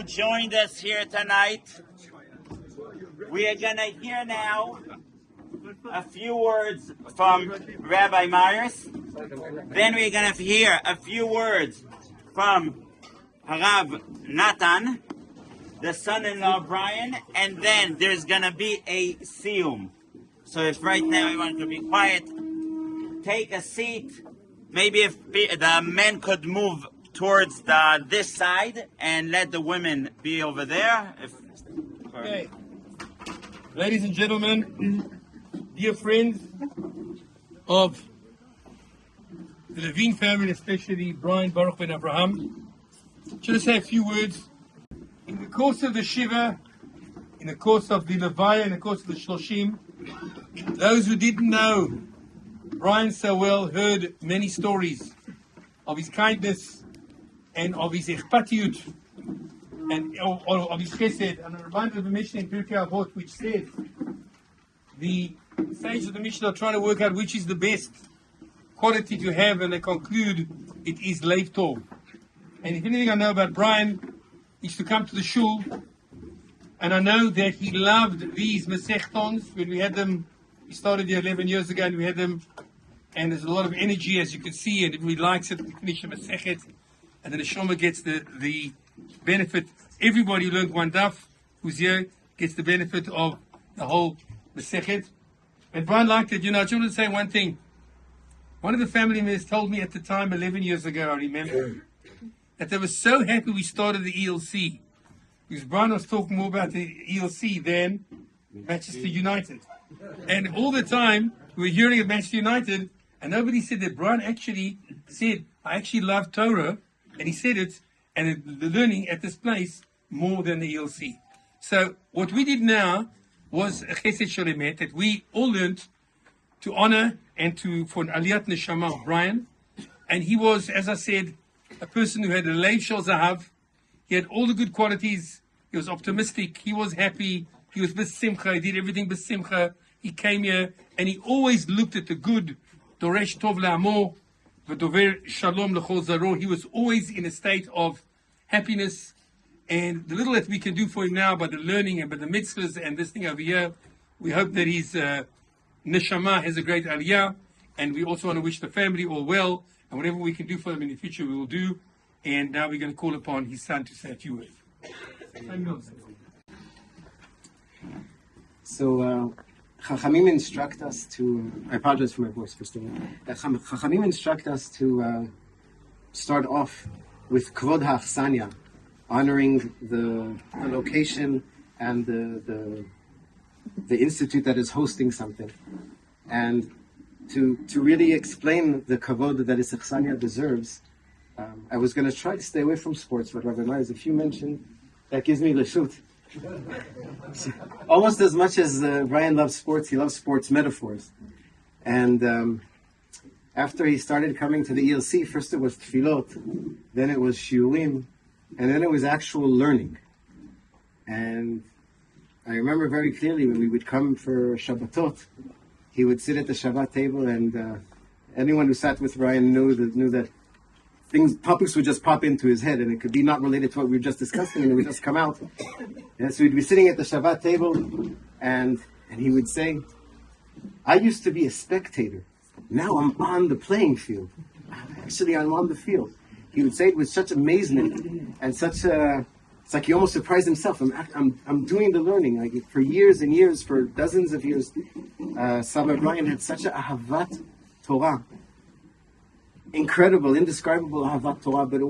joined us here tonight. We are going to hear now a few words from Rabbi Myers. Then we're going to hear a few words from Harav Natan, the son-in-law of Brian, and then there's going to be a siyum. So if right now you want to be quiet, take a seat. Maybe if the men could move towards this side and let the women be over there. Okay. Ladies and gentlemen, dear friends of the Levin family, especially Brian, Baruch and Abraham, just say a few words. In the course of the Shiva, in the course of the Levaya, in the course of the Shloshim, those who didn't know Brian so well heard many stories of his kindness and of his ichpatiyut and of his chesed. And I'm reminded of the Mishnah in Pirkei Avot, which says the sages of the Mishnah are trying to work out which is the best quality to have, and they conclude it is Leiv Tov. And if anything I know about Brian, he used to come to the shul, and I know that he loved these Masechtons. When we had them, we started here 11 years ago, and we had them, and there's a lot of energy, as you can see, and everybody likes it. We finish a Masechet, and then the Shoma gets the benefit. Everybody who learned one daf who's here gets the benefit of the whole Masechet. And Brian liked it. I just wanted to say one thing. One of the family members told me at the time, 11 years ago, I remember, that they were so happy we started the ELC. Because Brian was talking more about the ELC than Manchester United. And all the time, we were hearing of Manchester United, and nobody said that Brian actually said, I actually love Torah, and he said it, and the learning at this place more than the ELC. So what we did now was a chesed sholemet, that we all learned to honor and for an aliyat neshama of Brian. And he was, as I said, a person who had a leiv shel zahav. He had all the good qualities. He was optimistic. He was happy. He was b'simcha. He did everything b'simcha. He came here, and he always looked at the good. Doresh tov le'amo, v'dover shalom l'chol zaro. He was always in a state of happiness. And the little that we can do for him now by the learning and by the mitzvahs and this thing over here, we hope that his neshama has a great aliyah. And we also want to wish the family all well. And whatever we can do for them in the future, we will do. And now we're going to call upon his son to say a few words. So, Chachamim instruct us to, I apologize for my voice first of all. Chachamim instruct us to start off with Kvod HaAchsanya, honoring the location and the institute that is hosting something. And to really explain the kavod that his Achsanya deserves, I was going to try to stay away from sports, but Rabbi Myers, if you mentioned, that gives me leshut. Almost as much as Brian loves sports, he loves sports metaphors. And after he started coming to the ELC, first it was tefillot, then it was shiurim, and then it was actual learning. And I remember very clearly when we would come for Shabbatot, he would sit at the Shabbat table, and anyone who sat with Brian knew that topics would just pop into his head, and it could be not related to what we were just discussing, and it would just come out. And so we'd be sitting at the Shabbat table, and he would say, I used to be a spectator. Now I'm on the playing field. Actually, I'm on the field. He would say it with such amazement and such it's like he almost surprised himself. I'm doing the learning. Like for years and years, for dozens of years, Saba Brian had such a ahavat Torah. Incredible, indescribable ahavat Torah, but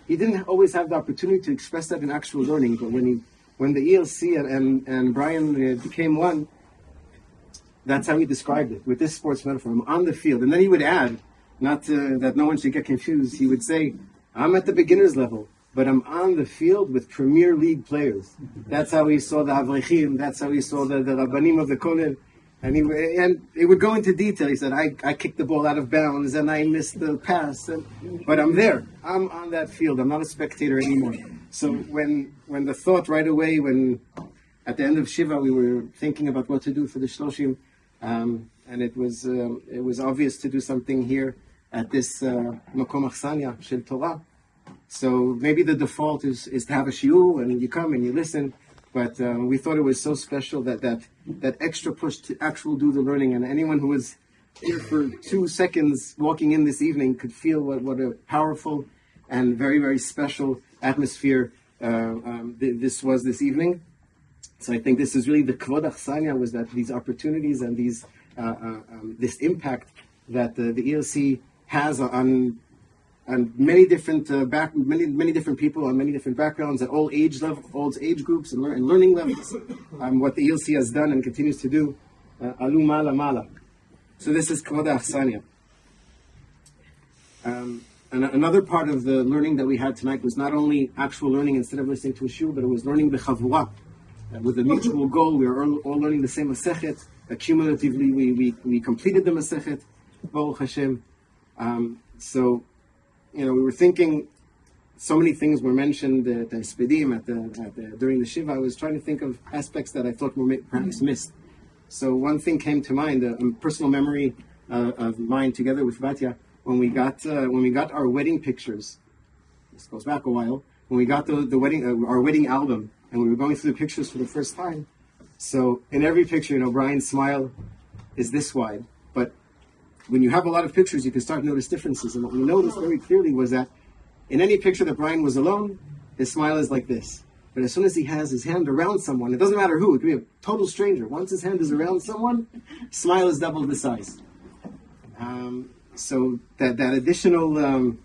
he didn't always have the opportunity to express that in actual learning. But when the ELC and Brian became one, that's how he described it, with this sports metaphor. I'm on the field. And then he would add, that no one should get confused, he would say, I'm at the beginner's level, but I'm on the field with Premier League players. That's how he saw the Avrechim, that's how he saw the Rabbanim of the Kollel. And it would go into detail. He said, I kicked the ball out of bounds and I missed the pass, but I'm there. I'm on that field. I'm not a spectator anymore. So when the thought right away, when at the end of Shiva we were thinking about what to do for the Shloshim, and it was obvious to do something here at this Makom Achsanya Shel Torah. So maybe the default is to have a shiur and you come and you listen, but we thought it was so special that extra push to actually do the learning, and anyone who was here for 2 seconds walking in this evening could feel what a powerful and very, very special atmosphere this was this evening. So I think this is really the kvod achsanya, was that these opportunities and these this impact that the ELC has on many different many different people on many different backgrounds at all age groups and learning levels. What the ELC has done and continues to do, alu mala mala. So this is kvod achsanya. And another part of the learning that we had tonight was not only actual learning instead of listening to a shiur, but it was learning b'chavura, with a mutual goal. We were all learning the same masechet. Cumulatively, we completed the masechet, Baruch Hashem. So, we were thinking, so many things were mentioned at the Espedim, during the Shiva. I was trying to think of aspects that I thought were perhaps missed. So one thing came to mind, a personal memory of mine together with Vatya, when we got our wedding pictures. This goes back a while. When we got the wedding our wedding album, and we were going through the pictures for the first time. So in every picture, Brian's smile is this wide. But when you have a lot of pictures, you can start to notice differences. And what we noticed very clearly was that in any picture that Brian was alone, his smile is like this. But as soon as he has his hand around someone, it doesn't matter who, it could be a total stranger. Once his hand is around someone, smile is double the size. So that additional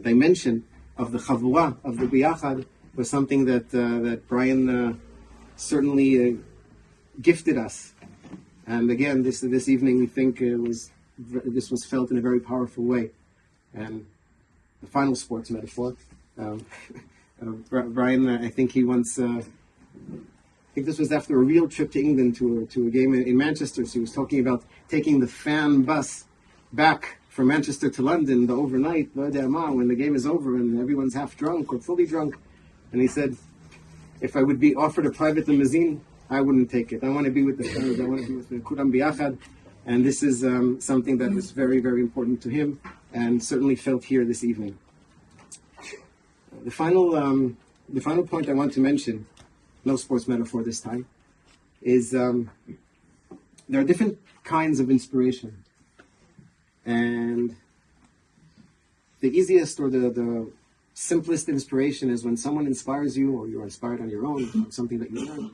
dimension of the chavura, of the biyachad, was something that Brian certainly gifted us. And again, this evening we think this was felt in a very powerful way. And the final sports metaphor, Brian, I think he once, I think this was after a real trip to England to a game in Manchester. So he was talking about taking the fan bus back from Manchester to London, the overnight, when the game is over and everyone's half drunk or fully drunk. And he said, if I would be offered a private limousine, I wouldn't take it. I want to be with the fans. I want to be with the Kuram Biyachad. And this is something that was very, very important to him and certainly felt here this evening. The final point I want to mention, no sports metaphor this time, is there are different kinds of inspiration. And the easiest or the simplest inspiration is when someone inspires you, or you're inspired on your own, on something that you learn,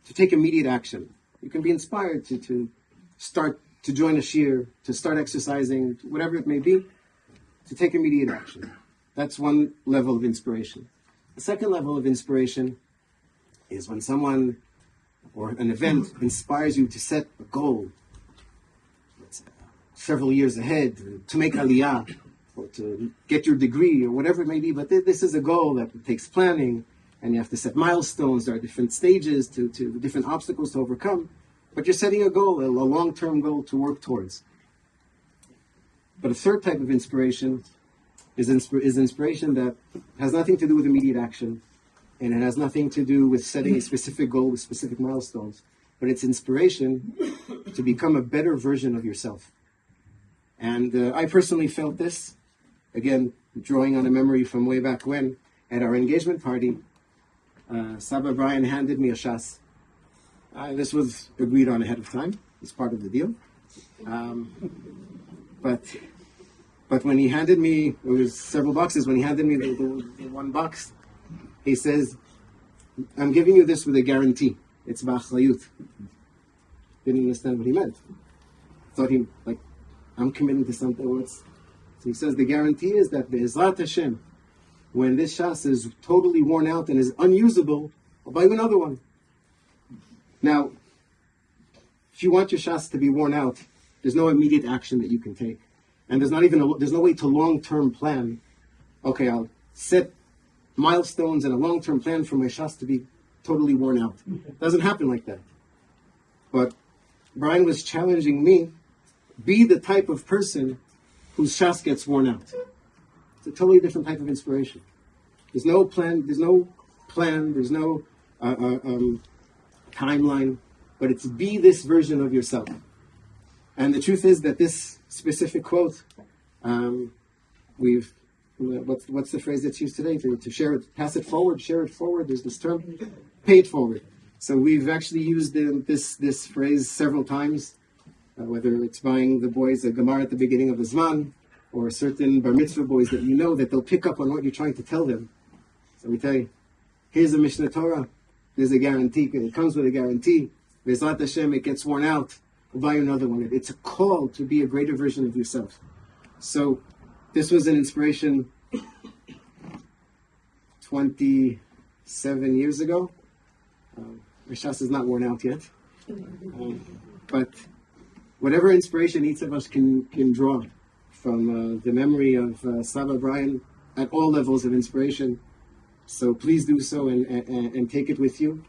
to take immediate action. You can be inspired to start to join a shiur, to start exercising, whatever it may be, to take immediate action. That's one level of inspiration. The second level of inspiration is when someone or an event inspires you to set a goal, several years ahead, to make aliyah, or to get your degree, or whatever it may be. But this is a goal that takes planning, and you have to set milestones. There are different stages to different obstacles to overcome. But you're setting a goal, a long-term goal to work towards. But a third type of inspiration is inspiration that has nothing to do with immediate action, and it has nothing to do with setting a specific goal with specific milestones. But it's inspiration to become a better version of yourself. And I personally felt this, again, drawing on a memory from way back when, at our engagement party, Saba Brian handed me a shas. This was agreed on ahead of time. It's part of the deal. But when he handed me, it was several boxes, when he handed me the one box, he says, I'm giving you this with a guarantee. It's ba'achrayut. Didn't understand what he meant. Thought he, I'm committing to something else. So he says the guarantee is that Be'ezrat Hashem, when this shas is totally worn out and is unusable, I'll buy you another one. Now, if you want your shas to be worn out, there's no immediate action that you can take. And there's no way to long-term plan. Okay, I'll set milestones and a long-term plan for my shas to be totally worn out. It doesn't happen like that. But Brian was challenging me, be the type of person whose shas gets worn out. It's a totally different type of inspiration. There's no plan, there's no timeline, but it's be this version of yourself. And the truth is that this specific quote, we've what's the phrase that's used today? To share it, pass it forward, share it forward. There's this term, pay it forward. So we've actually used this phrase several times, whether it's buying the boys a gemara at the beginning of the Zman, or certain bar mitzvah boys that you know that they'll pick up on what you're trying to tell them. So we tell you, here's a Mishnah Torah, there's a guarantee, it comes with a guarantee. V'ezrat Hashem, it gets worn out, we'll buy you another one. It's a call to be a greater version of yourself. So this was an inspiration 27 years ago. Rishas is not worn out yet. But whatever inspiration each of us can draw from the memory of Saba Brian at all levels of inspiration, so please do so and take it with you.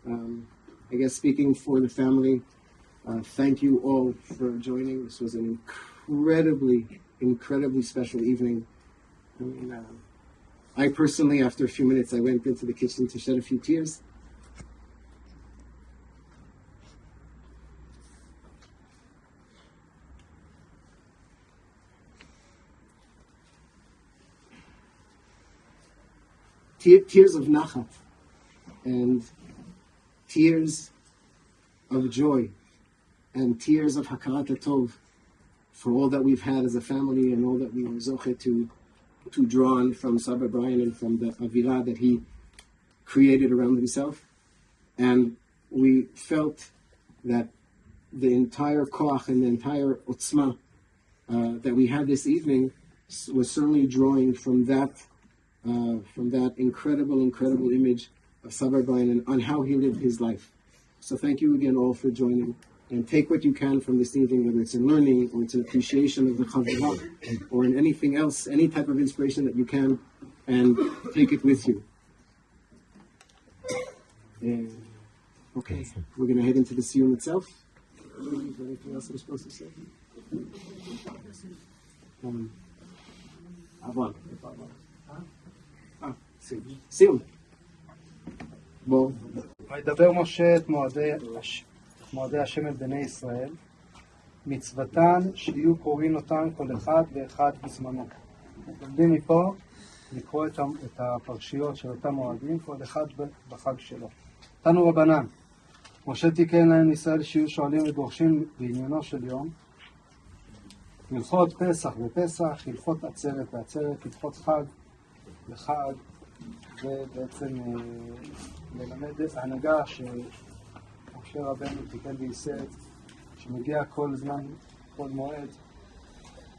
I guess speaking for the family, thank you all for joining. This was an incredibly special evening. I mean, I personally, after a few minutes, I went into the kitchen to shed a few tears. Tears of nachat and tears of joy and tears of hakarat tov for all that we've had as a family and all that we were zoche to draw on from Saba Brian and from the avira that he created around himself. And we felt that the entire koach and the entire otzma that we had this evening was certainly drawing from that incredible image of Saba Brian and on how he lived his life. So thank you again all for joining, and take what you can from this evening, whether it's in learning or it's an appreciation of the Chavurah or in anything else, any type of inspiration that you can, and take it with you. Okay, we're going to head into the siyum itself. Is there anything else we're supposed to say? סיום. בואו. וידבר משה את מועדי השם את בני ישראל, מצוותן שיהיו קוראים אותן כל אחד ואחד בזמנו. לומדים מפה לקרוא את הפרשיות של אותם מועדים, כל אחד בחג שלו. תנו רבנן, משה תיקן להם ישראל שיהיו שואלים ודורשים בעניינו של יום, הלכות פסח ופסח, הלכות עצרת ועצרת, הלכות חג וחג, ובעצם ללמד הנהגה שמשה רבנו תיקן וייסד, שמגיע כל זמן, כל מועד,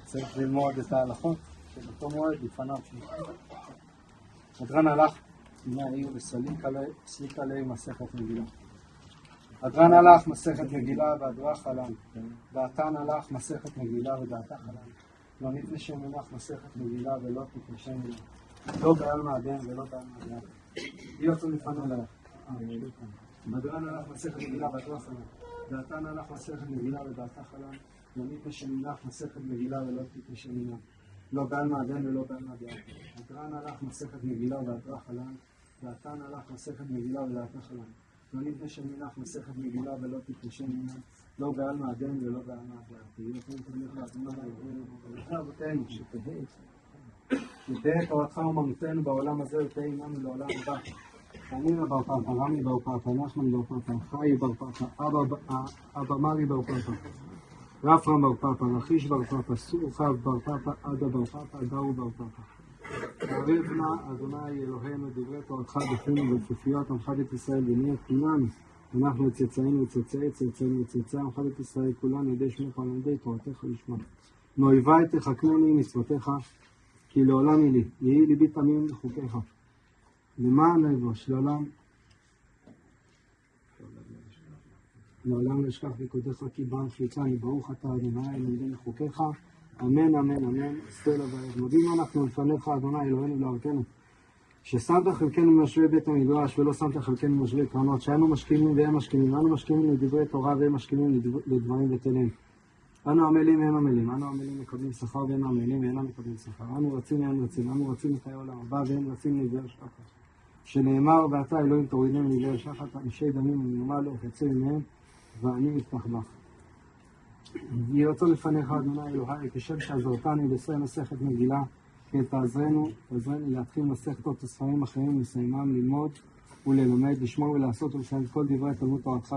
צריך ללמוד את ההלכות של אותו מועד לפניו. הדרן הלך מן העיר וסליק עלי מסכת מגילה. הדרן הלך מסכת מגילה והדרך עליו, דעתן הלך מסכת מגילה ודעתה עליו. לא נתנשם מנך מסכת מגילה ולא תתנשם מנך. לא בעלמא הדין ולא בעלמא הדין. היא יוצא לפניו לך. הדרן הלך מסכת מגילה והדרך עליו. דעתן הלך מסכת מגילה ודעתה עליו. לא נתנשם מנך מסכת מגילה ולא תתנשם מנך. לא בעלמא הדין ולא בעלמא הדין. הדרן הלך מסכת מגילה והדרך עליו. דעתן הלך מסכת מגילה ודעתה עליו. לא נתנשם מנך מסכת מגילה ולא תתנשם מנך. לא בעלמא הדין ולא בעלמא הדין. יוצא לפניו לך רבותינו שתהיה תורתך אומנותנו בעולם הזה ותהיה עמנו לעולם הבא. חנינא בר פפא, רמי בר פפא, נחמן בר פפא, חי בר פפא, אבא מרי בר פפא, רפרם בר פפא, רכיש בר פפא, סורחב בר פפא, עדה בר פפא, דאו בר פפא. ערב נא אדוני אלוהינו דברי תורתך בפינו ובכפיות עמך בית ישראל ונהיה כולנו, אנחנו צאצאינו וצאצאי צאצאינו וצאצאי עמך בית ישראל כולנו ידי שמך ולמדי תורתך לשמה. מאויבי תחכמני מצוותיך, כי לעולם היא לי, יהי ליבי תמים לחוקיך. למען אבוש, לעולם לא אשכח פקודיך, כי בם חיצני, ברוך אתה אדוני, אלוהינו לחוקיך, אמן אמן אמן, אסתר לבית. מודים אנחנו לפניך אדוני אלוהינו להרכנו, ששמת חלקנו משווה בית המדרש, ולא שמת חלקנו משווה קרנות, שאנו משכימים והם משכימים, אנו משכימים לדברי תורה והם משכימים לדברים בטלים. אנו עמלים והם עמלים, אנו עמלים מקבלים שכר והם עמלים ואינם מקבלים שכר. אנו רצים והם רצים, אנו רצים את העולם הבא והם רצים לעבר שחת. שנאמר ואתה אלוהים תורידנו לעבר שחת, אנשי דמים ומרמה לא יחצה ממהם ואני יפתח בך. יהי רצון לפניך אדוני אלוהי, כשם שעזרתני בסיים מסכת מגילה, כן, תעזרנו להתחיל מסכת עוד הספרים אחרים, לסיימם, ללמוד וללמד, לשמור ולעשות ולשנות כל דברי תלמוד תורתך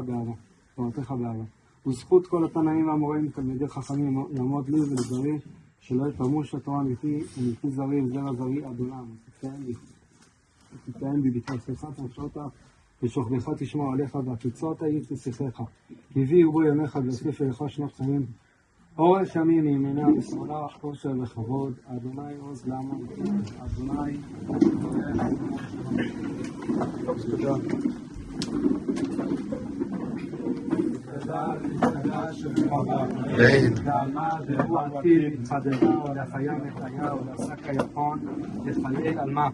באהבה. וזכות כל התנאים והמוראים תלמידי חכמים יעמוד לי ולזרי, שלא יתרמו שהתורה מפי זרי וזרע זרי אדונם. תתאם בבקשתך תנשאת ושוכבך תשמור עליך והקיצות העיר תשיחך. הביא ירבו ימיך ויוסיף אליך שנות חיים. אורך ימים מימינה ושמאלה עושר וכבוד. אדוני עוז לעמו אדוני ועלמה דרוע עתיד חדרה ולחיה מחיה ולעסק היפון לחלל עלמה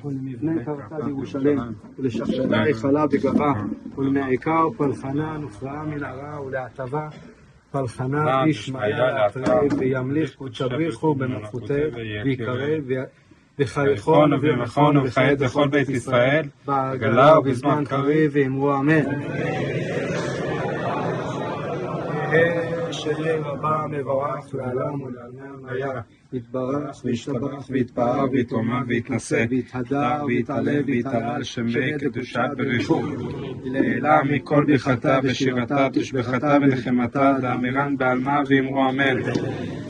ולמבנה קרתה בירושלים ולשכשדה היכלה בגבה ולמעיקר פלחנה נפרעה מנהרה ולהטבה פלחנה איש מיה להתראה וימליך ותשבריחו במלכותי ויקרא וחייכון ומכון וחיית בכל בית ישראל בעגלה ובזמן קריב ואמרו אמן. שיהיה רבה מבורך לעולם ולעלמם היה יתברך וישתבח ויתפאר ויתרומם ויתנשא ויתהדר ויתעלה ויתעלה לשמי קדושת בריחו לעילה מכל ברכתה ושירתה תשבחתה ונחמתה לאמירן בעלמה ואמרו אמן.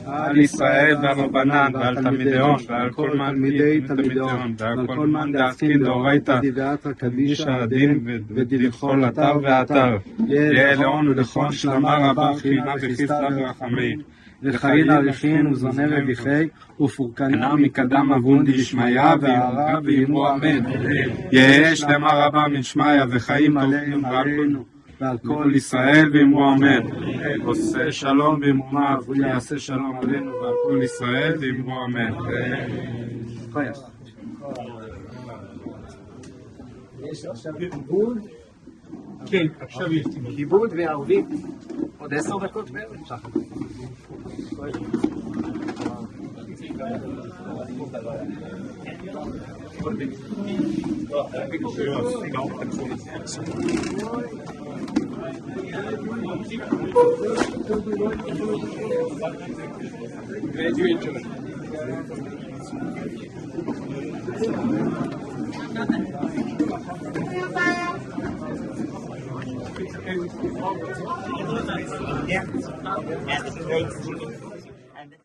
על ישראל ועל רבנן ועל תלמידיון ועל כל תלמידי תלמידיון ועל כל מאן דעסקין דאורייתא קדישא הדין ודלכל אתר ואתר יהיה לעון ולכון שלמה רבה חילמה וחיסלה ורחמים וחיים אריכין וזוני רוויחי ופורקנה מקדם אבון דשמיא והערה ואמרו אמן. יהא שלמה רבה משמיא וחיים עלינו ועל כל ישראל ואמרו אמן. עושה שלום ואמונה ויעשה שלום עלינו ועל כל ישראל ואמרו אמן. יש עכשיו כיבוד? כן, עכשיו יש כיבוד וערבית עוד 10 דקות בערך. Yeah. And the